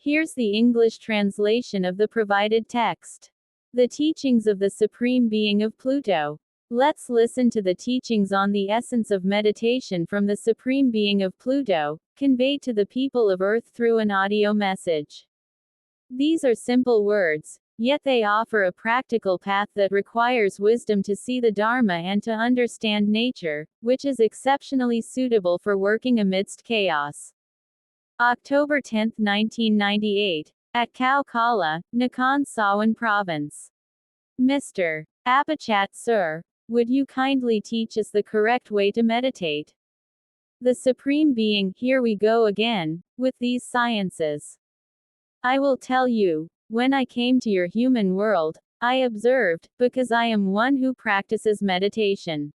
Here's the English translation of the provided text. The teachings of the Supreme Being of Pluto. Let's listen to the teachings on the essence of meditation from the Supreme Being of Pluto, conveyed to the people of Earth through an audio message. These are simple words, yet they offer a practical path that requires wisdom to see the Dharma and to understand nature, which is exceptionally suitable for working amidst chaos. October 10, 1998, at Khao Kala, Nakhon Sawan Province. Mr. Apachat Sir, would you kindly teach us the correct way to meditate? The Supreme Being, here we go again, with these sciences. I will tell you, when I came to your human world, I observed, because I am one who practices meditation.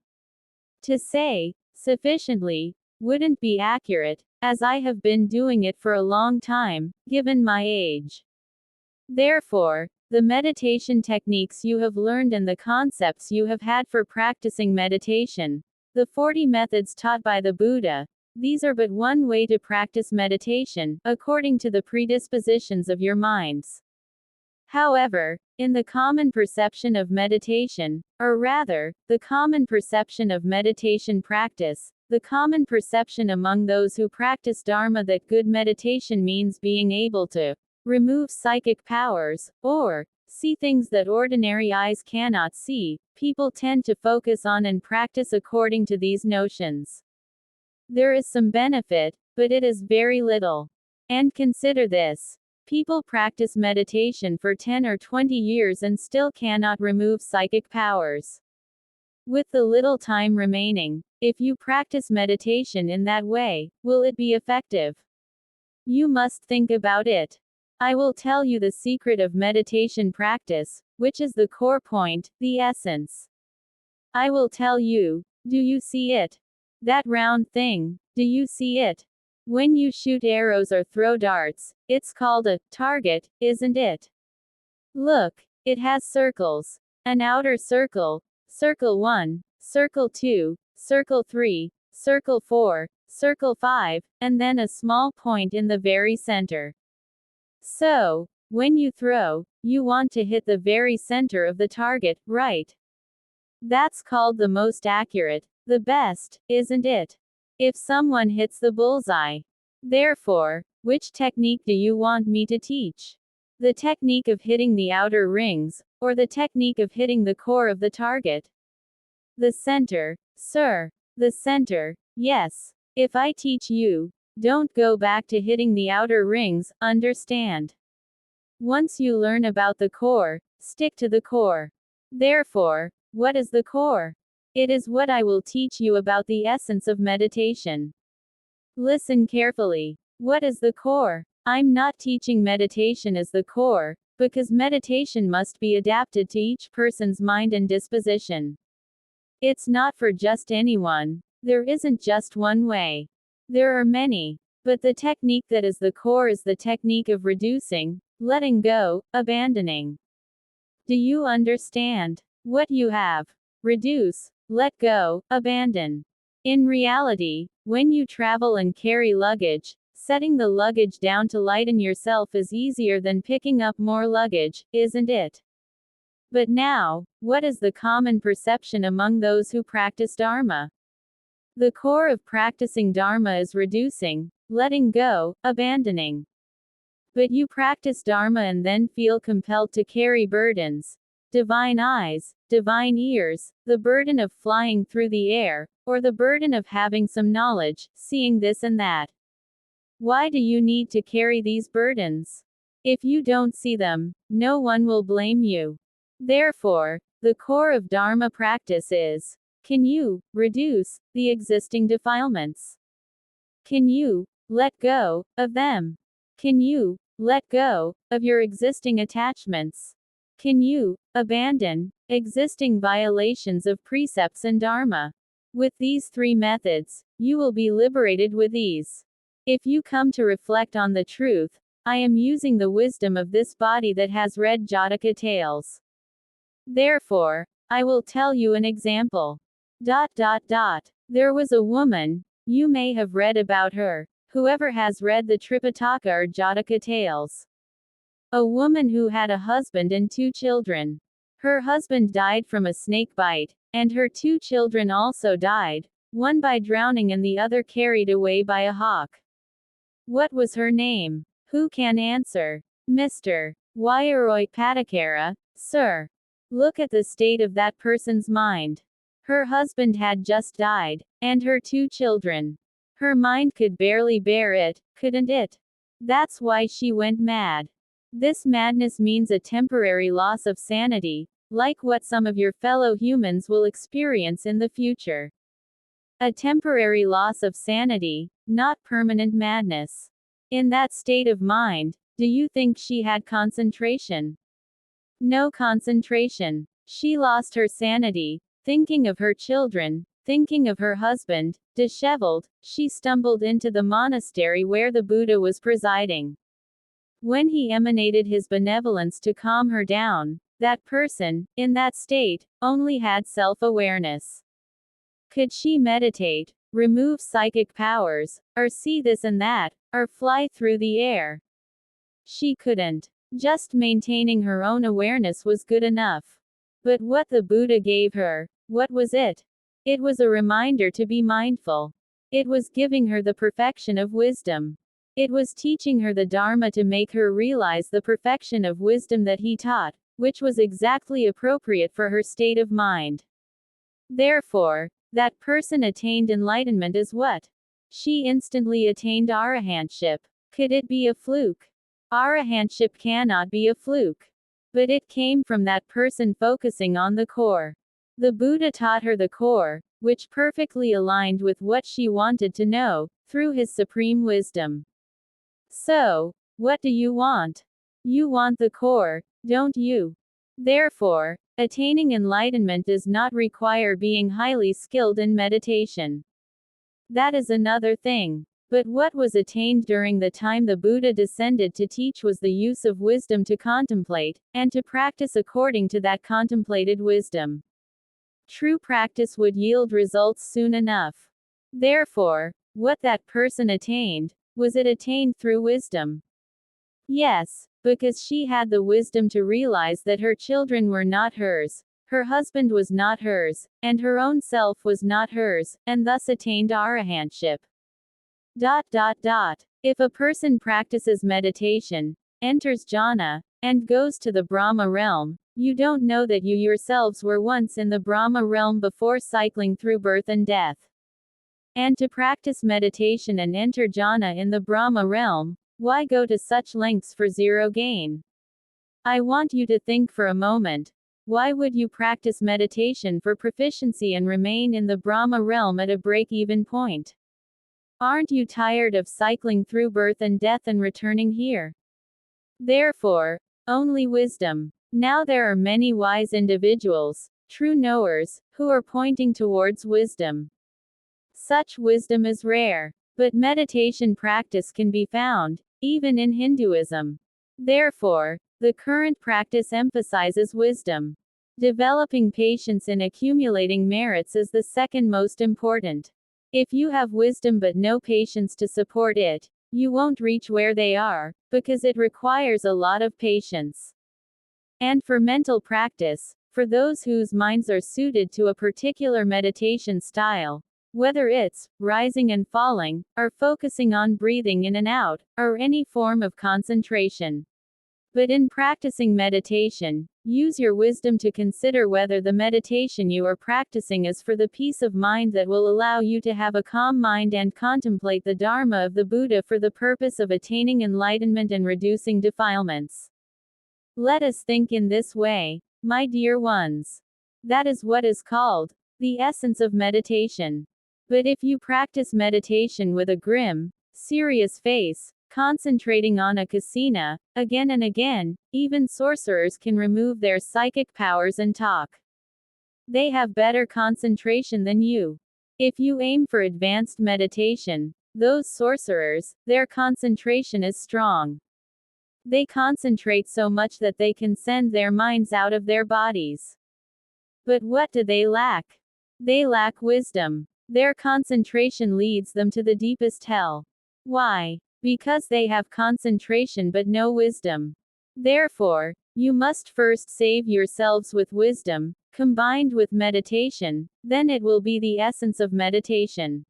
To say, sufficiently, wouldn't be accurate, as I have been doing it for a long time, given my age. Therefore, the meditation techniques you have learned and the concepts you have had for practicing meditation, the 40 methods taught by the Buddha, these are but one way to practice meditation, according to the predispositions of your minds. However, in the common perception of meditation, or rather, the common perception of meditation practice, the common perception among those who practice Dharma that good meditation means being able to remove psychic powers, or see things that ordinary eyes cannot see, people tend to focus on and practice according to these notions. There is some benefit, but it is very little. And consider this. People practice meditation for 10 or 20 years and still cannot remove psychic powers. With the little time remaining, if you practice meditation in that way, will it be effective? You must think about it. I will tell you the secret of meditation practice, which is the core point, the essence. I will tell you, do you see it? That round thing, do you see it? When you shoot arrows or throw darts, it's called a target, isn't it? Look, it has circles. An outer circle, circle 1, circle 2, circle 3, circle 4, circle 5, and then a small point in the very center. So, when you throw, you want to hit the very center of the target, right? That's called the most accurate, the best, isn't it? If someone hits the bullseye. Therefore, which technique do you want me to teach? The technique of hitting the outer rings, or the technique of hitting the core of the target? The center, sir. The center, yes. If I teach you, don't go back to hitting the outer rings, understand? Once you learn about the core, stick to the core. Therefore, what is the core? It is what I will teach you about the essence of meditation. Listen carefully. What is the core? I'm not teaching meditation as the core, because meditation must be adapted to each person's mind and disposition. It's not for just anyone. There isn't just one way. There are many. But the technique that is the core is the technique of reducing, letting go, abandoning. Do you understand what you have? Reduce, let go, abandon. In reality, when you travel and carry luggage, setting the luggage down to lighten yourself is easier than picking up more luggage, isn't it? But now, what is the common perception among those who practice Dharma? The core of practicing Dharma is reducing, letting go, abandoning. But you practice Dharma and then feel compelled to carry burdens. Divine eyes, divine ears, the burden of flying through the air, or the burden of having some knowledge, seeing this and that. Why do you need to carry these burdens? If you don't see them, no one will blame you. Therefore, the core of Dharma practice is, can you reduce the existing defilements? Can you let go of them? Can you let go of your existing attachments? Can you abandon existing violations of precepts and Dharma? With these 3 methods, you will be liberated with ease. If you come to reflect on the truth, I am using the wisdom of this body that has red Jataka tails. Therefore, I will tell you an example. There was a woman, you may have read about her, Whoever has read the Tripitaka or Jataka tales. A woman who had a husband and 2 children. Her husband died from a snake bite, and her 2 children also died, one by drowning and the other carried away by a hawk. What was her name? Who can answer? Mr. Wairoi Patakara, sir. Look at the state of that person's mind. Her husband had just died, and her 2 children. Her mind could barely bear it, couldn't it? That's why she went mad. This madness means a temporary loss of sanity, like what some of your fellow humans will experience in the future. A temporary loss of sanity, not permanent madness. In that state of mind, do you think she had concentration? No concentration. She lost her sanity, thinking of her children, thinking of her husband. Disheveled, she stumbled into the monastery where the Buddha was presiding. When he emanated his benevolence to calm her down, that person, in that state, only had self-awareness. Could she meditate, remove psychic powers, or see this and that, or fly through the air? She couldn't. Just maintaining her own awareness was good enough. But what the Buddha gave her, what was it? It was a reminder to be mindful. It was giving her the perfection of wisdom. It was teaching her the Dharma to make her realize the perfection of wisdom that he taught, which was exactly appropriate for her state of mind. Therefore, that person attained enlightenment as what? She instantly attained arahantship. Could it be a fluke? Arahantship cannot be a fluke. But it came from that person focusing on the core. The Buddha taught her the core, which perfectly aligned with what she wanted to know, through his supreme wisdom. So, what do you want? You want the core, don't you? Therefore, attaining enlightenment does not require being highly skilled in meditation. That is another thing. But what was attained during the time the Buddha descended to teach was the use of wisdom to contemplate, and to practice according to that contemplated wisdom. True practice would yield results soon enough. Therefore, what that person attained, was it attained through wisdom? Yes, because she had the wisdom to realize that her children were not hers, her husband was not hers, and her own self was not hers, and thus attained arahantship. If a person practices meditation, enters jhana, and goes to the Brahma realm, you don't know that you yourselves were once in the Brahma realm before cycling through birth and death. And to practice meditation and enter jhana in the Brahma realm, why go to such lengths for zero gain? I want you to think for a moment. Why would you practice meditation for proficiency and remain in the Brahma realm at a break-even point? Aren't you tired of cycling through birth and death and returning here? Therefore, only wisdom. Now there are many wise individuals, true knowers, who are pointing towards wisdom. Such wisdom is rare, but meditation practice can be found, even in Hinduism. Therefore, the current practice emphasizes wisdom. Developing patience in accumulating merits is the second most important. If you have wisdom but no patience to support it, you won't reach where they are, because it requires a lot of patience. And for mental practice, for those whose minds are suited to a particular meditation style, whether it's rising and falling, or focusing on breathing in and out, or any form of concentration. But in practicing meditation, use your wisdom to consider whether the meditation you are practicing is for the peace of mind that will allow you to have a calm mind and contemplate the Dharma of the Buddha for the purpose of attaining enlightenment and reducing defilements. Let us think in this way, my dear ones. That is what is called the essence of meditation. But if you practice meditation with a grim, serious face, concentrating on a kasina, again and again, even sorcerers can remove their psychic powers and talk. They have better concentration than you. If you aim for advanced meditation, those sorcerers, their concentration is strong. They concentrate so much that they can send their minds out of their bodies. But what do they lack? They lack wisdom. Their concentration leads them to the deepest hell. Why? Because they have concentration but no wisdom. Therefore, you must first save yourselves with wisdom, combined with meditation, then it will be the essence of meditation.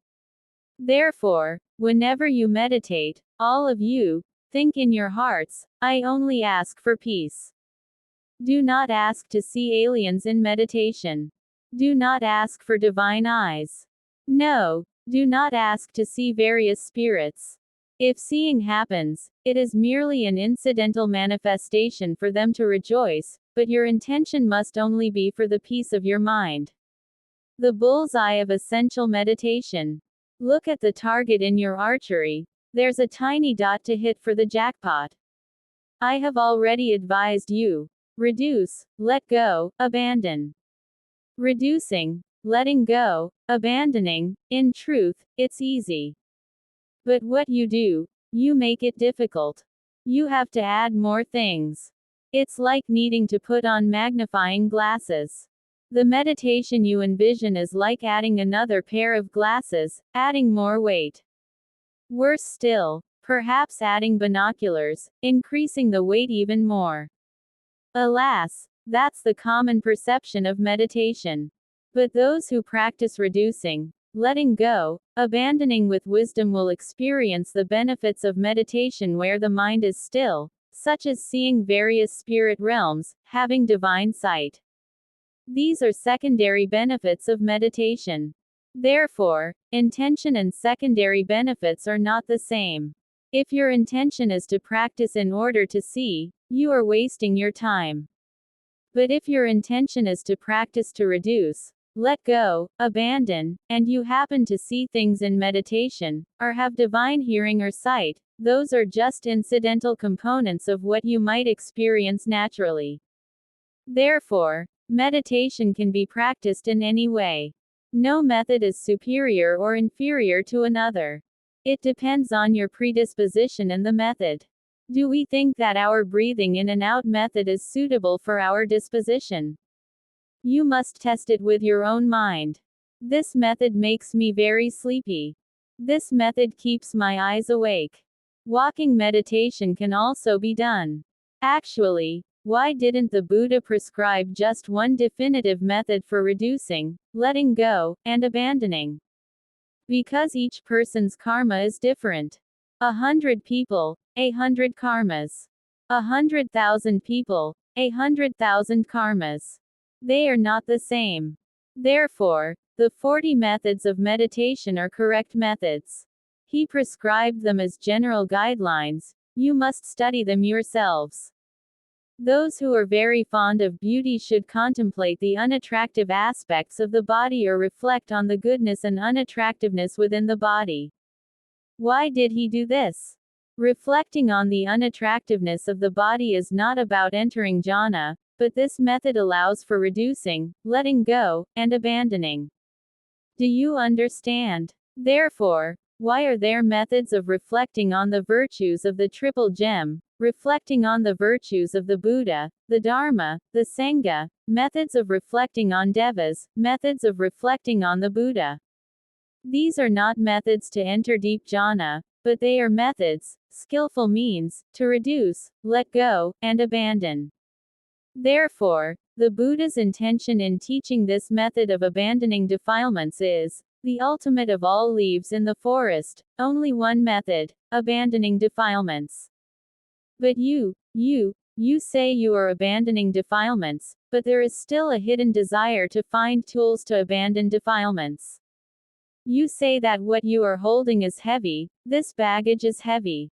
Therefore, whenever you meditate, all of you, think in your hearts, I only ask for peace. Do not ask to see aliens in meditation. Do not ask for divine eyes. No, do not ask to see various spirits. If seeing happens, it is merely an incidental manifestation for them to rejoice, but your intention must only be for the peace of your mind. The bullseye of essential meditation. Look at the target in your archery. There's a tiny dot to hit for the jackpot. I have already advised you. Reduce, let go, abandon. Reducing, letting go, abandoning, in truth, it's easy. But what you do, you make it difficult. You have to add more things. It's like needing to put on magnifying glasses. The meditation you envision is like adding another pair of glasses, adding more weight. Worse still, perhaps adding binoculars, increasing the weight even more. Alas, that's the common perception of meditation. But those who practice reducing, letting go, abandoning with wisdom will experience the benefits of meditation where the mind is still, such as seeing various spirit realms, having divine sight. These are secondary benefits of meditation. Therefore, intention and secondary benefits are not the same. If your intention is to practice in order to see, you are wasting your time. But if your intention is to practice to reduce, let go, abandon, and you happen to see things in meditation, or have divine hearing or sight, those are just incidental components of what you might experience naturally. Therefore, meditation can be practiced in any way. No method is superior or inferior to another. It depends on your predisposition and the method. Do we think that our breathing in and out method is suitable for our disposition? You must test it with your own mind. This method makes me very sleepy. This method keeps my eyes awake. Walking meditation can also be done. Actually, why didn't the Buddha prescribe just one definitive method for reducing, letting go, and abandoning? Because each person's karma is different. 100 people, 100 karmas. 100,000 people, 100,000 karmas. They are not the same. Therefore, the 40 methods of meditation are correct methods. He prescribed them as general guidelines. You must study them yourselves. Those who are very fond of beauty should contemplate the unattractive aspects of the body or reflect on the goodness and unattractiveness within the body. Why did he do this? Reflecting on the unattractiveness of the body is not about entering jhana, but this method allows for reducing, letting go, and abandoning. Do you understand? Therefore, why are there methods of reflecting on the virtues of the Triple Gem, reflecting on the virtues of the Buddha, the Dharma, the Sangha, methods of reflecting on devas, methods of reflecting on the Buddha? These are not methods to enter deep jhana, but they are methods, skillful means, to reduce, let go, and abandon. Therefore, the Buddha's intention in teaching this method of abandoning defilements is the ultimate of all leaves in the forest, only one method, abandoning defilements. But you say you are abandoning defilements, but there is still a hidden desire to find tools to abandon defilements. You say that what you are holding is heavy, this baggage is heavy.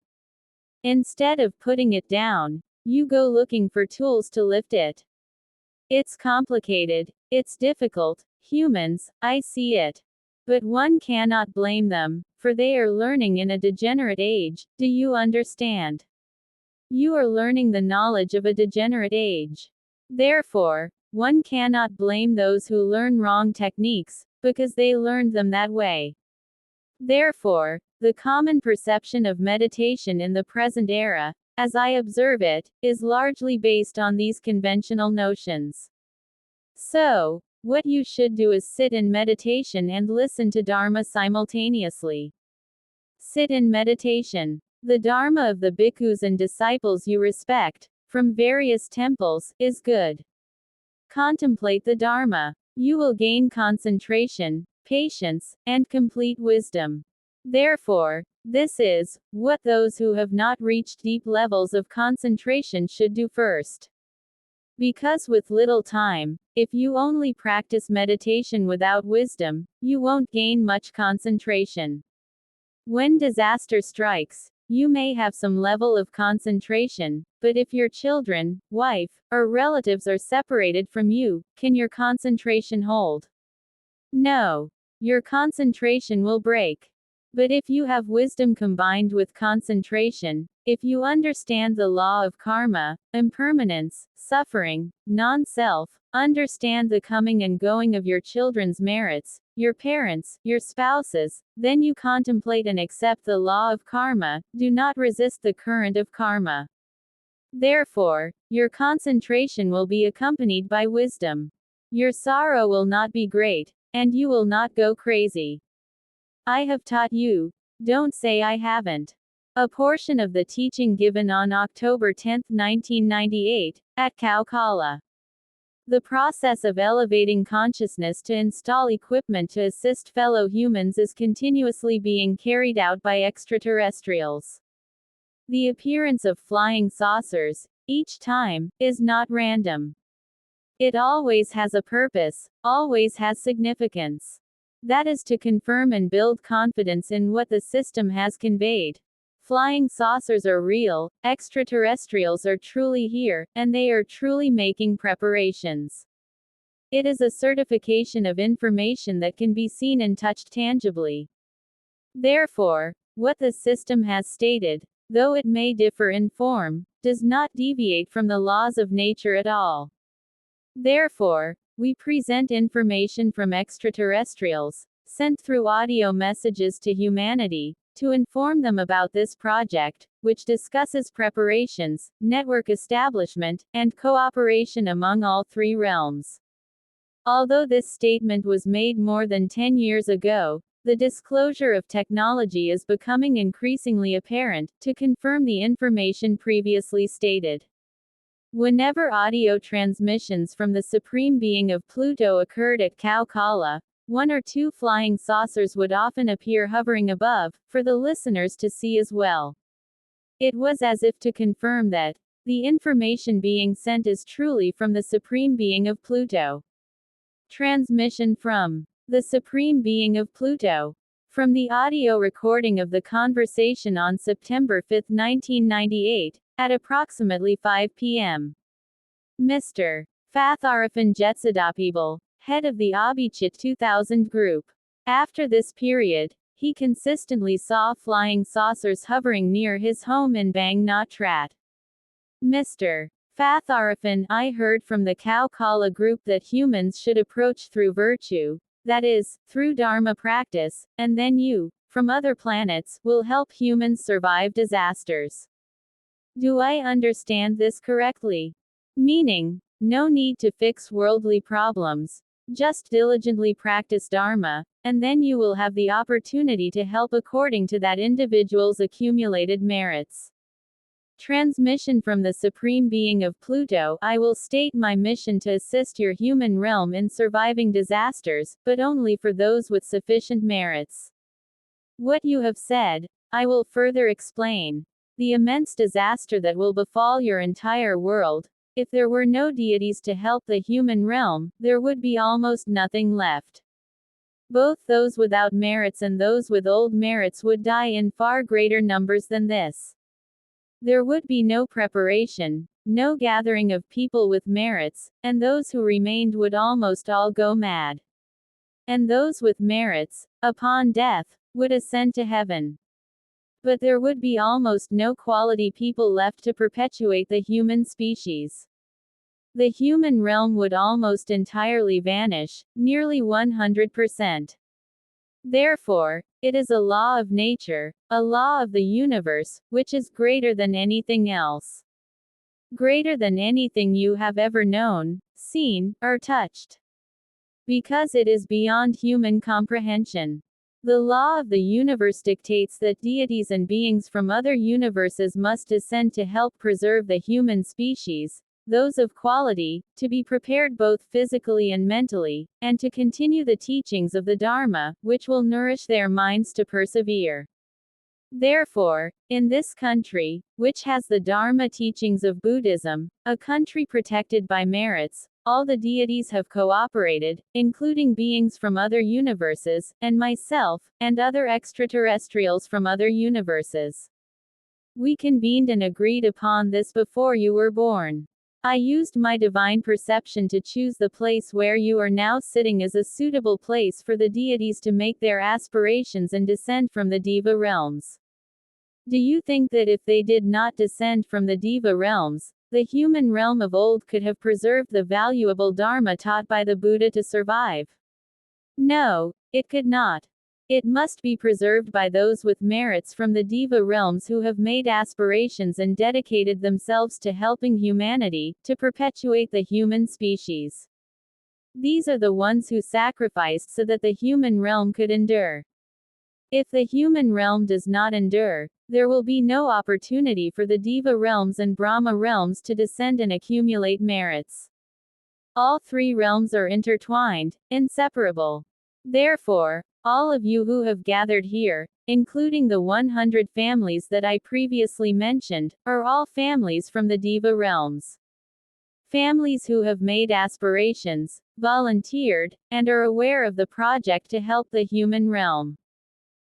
Instead of putting it down, you go looking for tools to lift it. It's complicated, it's difficult, humans, I see it. But one cannot blame them, for they are learning in a degenerate age, do you understand? You are learning the knowledge of a degenerate age. Therefore, one cannot blame those who learn wrong techniques, because they learned them that way. Therefore, the common perception of meditation in the present era, as I observe it, is largely based on these conventional notions. So, what you should do is sit in meditation and listen to Dharma simultaneously. Sit in meditation. The Dharma of the bhikkhus and disciples you respect, from various temples, is good. Contemplate the Dharma. You will gain concentration, patience, and complete wisdom. Therefore, this is what those who have not reached deep levels of concentration should do first. Because with little time, if you only practice meditation without wisdom, you won't gain much concentration. When disaster strikes, you may have some level of concentration, but if your children, wife, or relatives are separated from you, can your concentration hold? No. Your concentration will break. But if you have wisdom combined with concentration, if you understand the law of karma, impermanence, suffering, non-self, understand the coming and going of your children's merits, your parents, your spouses, then you contemplate and accept the law of karma, do not resist the current of karma. Therefore, your concentration will be accompanied by wisdom. Your sorrow will not be great, and you will not go crazy. I have taught you. Don't say I haven't. A portion of the teaching given on October 10, 1998, at Kaukala. The process of elevating consciousness to install equipment to assist fellow humans is continuously being carried out by extraterrestrials. The appearance of flying saucers, each time, is not random. It always has a purpose, always has significance. That is to confirm and build confidence in what the system has conveyed. Flying saucers are real, extraterrestrials are truly here, and they are truly making preparations. It is a certification of information that can be seen and touched tangibly. Therefore, what the system has stated, though it may differ in form, does not deviate from the laws of nature at all. Therefore, we present information from extraterrestrials, sent through audio messages to humanity, to inform them about this project, which discusses preparations, network establishment, and cooperation among all three realms. Although this statement was made more than 10 years ago, the disclosure of technology is becoming increasingly apparent, to confirm the information previously stated. Whenever audio transmissions from the Supreme Being of Pluto occurred at Kaukala, one or two flying saucers would often appear hovering above, for the listeners to see as well. It was as if to confirm that the information being sent is truly from the Supreme Being of Pluto. Transmission from the Supreme Being of Pluto. From the audio recording of the conversation on September 5, 1998, at approximately 5 p.m. Mr. Fatharafan Jetsadapibal, head of the Abhichit 2000 group. After this period, he consistently saw flying saucers hovering near his home in Bang Natrat. Mr. Fatharafan, I heard from the Kaukala group that humans should approach through virtue, that is, through Dharma practice, and then you, from other planets, will help humans survive disasters. Do I understand this correctly? Meaning, no need to fix worldly problems, just diligently practice Dharma, and then you will have the opportunity to help according to that individual's accumulated merits. Transmission from the Supreme Being of Pluto. I will state my mission to assist your human realm in surviving disasters, but only for those with sufficient merits. What you have said, I will further explain. The immense disaster that will befall your entire world. If there were no deities to help the human realm, there would be almost nothing left. Both those without merits and those with old merits would die in far greater numbers than this. There would be no preparation, no gathering of people with merits, and those who remained would almost all go mad. And those with merits, upon death, would ascend to heaven. But there would be almost no quality people left to perpetuate the human species. The human realm would almost entirely vanish, nearly 100%. Therefore, it is a law of nature, a law of the universe, which is greater than anything else. Greater than anything you have ever known, seen, or touched. Because it is beyond human comprehension. The law of the universe dictates that deities and beings from other universes must descend to help preserve the human species, those of quality, to be prepared both physically and mentally, and to continue the teachings of the Dharma, which will nourish their minds to persevere. Therefore, in this country, which has the Dharma teachings of Buddhism, a country protected by merits, all the deities have cooperated, including beings from other universes, and myself, and other extraterrestrials from other universes. We convened and agreed upon this before you were born. I used my divine perception to choose the place where you are now sitting as a suitable place for the deities to make their aspirations and descend from the Deva realms. Do you think that if they did not descend from the Deva realms, the human realm of old could have preserved the valuable Dharma taught by the Buddha to survive? No, it could not. It must be preserved by those with merits from the Deva realms who have made aspirations and dedicated themselves to helping humanity, to perpetuate the human species. These are the ones who sacrificed so that the human realm could endure. If the human realm does not endure, there will be no opportunity for the Deva realms and Brahma realms to descend and accumulate merits. All three realms are intertwined, inseparable. Therefore, all of you who have gathered here, including the 100 families that I previously mentioned, are all families from the Deva realms. Families who have made aspirations, volunteered, and are aware of the project to help the human realm.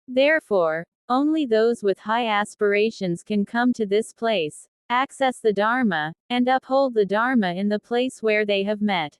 Therefore, only those with high aspirations can come to this place, access the Dharma, and uphold the Dharma in the place where they have met.